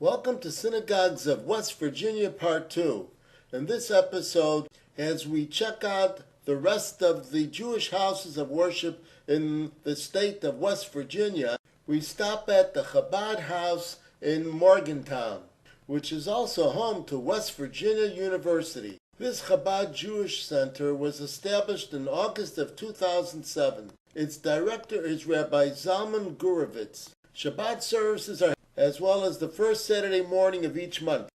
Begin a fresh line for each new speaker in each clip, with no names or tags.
Welcome to Synagogues of West Virginia Part 2. In this episode, as we check out the rest of the Jewish houses of worship in the state of West Virginia, we stop at the Chabad House in Morgantown, which is also home to West Virginia University. This Chabad Jewish Center was established in August of 2007. Its director is Rabbi Zalman Gurevitz. Shabbat services are as well as the first Saturday morning of each month.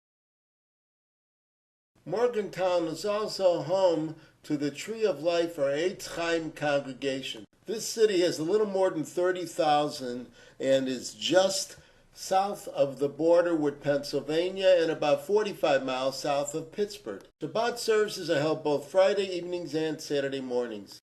Morgantown is also home to the Tree of Life or Eitz Chaim congregation. This city has a little more than 30,000 and is just south of the border with Pennsylvania and about 45 miles south of Pittsburgh. Shabbat services are held both Friday evenings and Saturday mornings.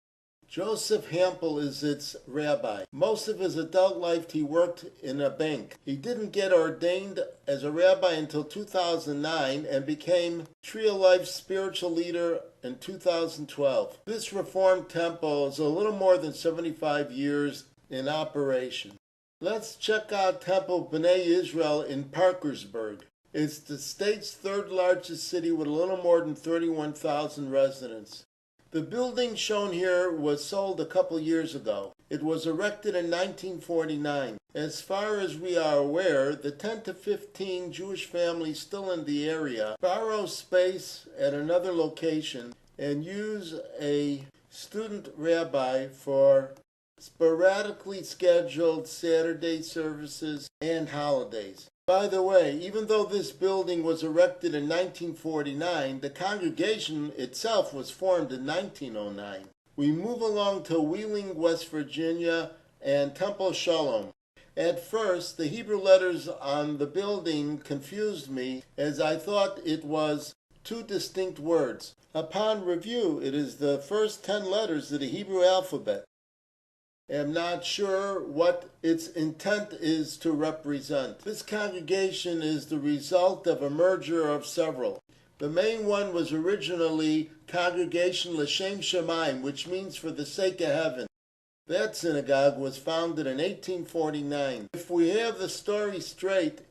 Joseph Hampel is its rabbi. Most of his adult life he worked in a bank. He didn't get ordained as a rabbi until 2009 and became Tree of Life spiritual leader in 2012. This Reformed temple is a little more than 75 years in operation. Let's check out Temple B'nai Israel in Parkersburg. It's the state's third largest city with a little more than 31,000 residents. The building shown here was sold a couple years ago. It was erected in 1949. As far as we are aware, the 10 to 15 Jewish families still in the area borrow space at another location and use a student rabbi for sporadically scheduled Saturday services and holidays. By the way, even though this building was erected in 1949, the congregation itself was formed in 1909. We move along to Wheeling, West Virginia, and Temple Shalom. At first, the Hebrew letters on the building confused me, as I thought it was two distinct words. Upon review, it is the first 10 letters of the Hebrew alphabet. I'm not sure what its intent is to represent. This congregation is the result of a merger of several. The main one was originally Congregation L'Shem Shamayim, which means for the sake of heaven. That synagogue was founded in 1849. If we have the story straight,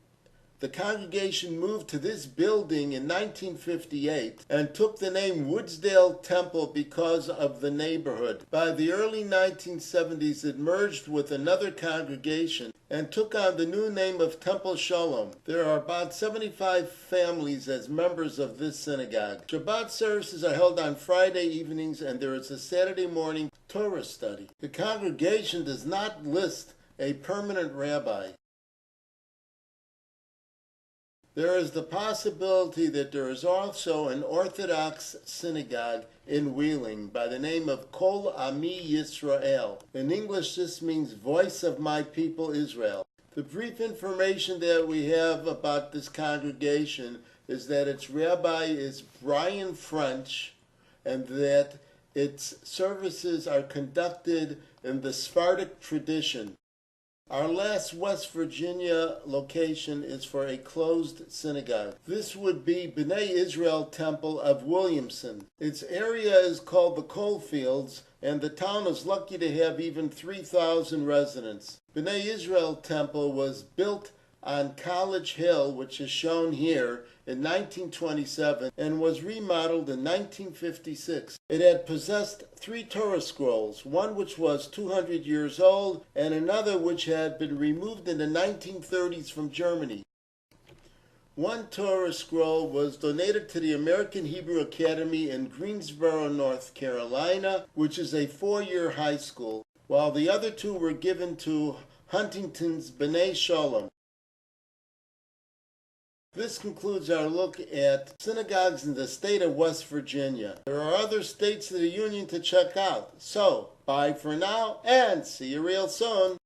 the congregation moved to this building in 1958 and took the name Woodsdale Temple because of the neighborhood. By the early 1970s, it merged with another congregation and took on the new name of Temple Shalom. There are about 75 families as members of this synagogue. Shabbat services are held on Friday evenings and there is a Saturday morning Torah study. The congregation does not list a permanent rabbi. There is the possibility that there is also an Orthodox synagogue in Wheeling by the name of Kol Ami Yisrael. In English, this means Voice of My People Israel. The brief information that we have about this congregation is that its rabbi is Brian French and that its services are conducted in the Sephardic tradition. Our last West Virginia location is for a closed synagogue. This would be B'nai Israel Temple of Williamson. Its area is called the Coalfields, and the town is lucky to have even 3,000 residents. B'nai Israel Temple was built on College Hill, which is shown here, in 1927 and was remodeled in 1956. It had possessed 3 Torah scrolls, one which was 200 years old and another which had been removed in the 1930s from Germany. One Torah scroll was donated to the American Hebrew Academy in Greensboro, North Carolina, which is a 4-year high school, while the other 2 were given to Huntington's B'nai Shalom. This concludes our look at synagogues in the state of West Virginia. There are other states of the Union to check out. So, bye for now, and see you real soon.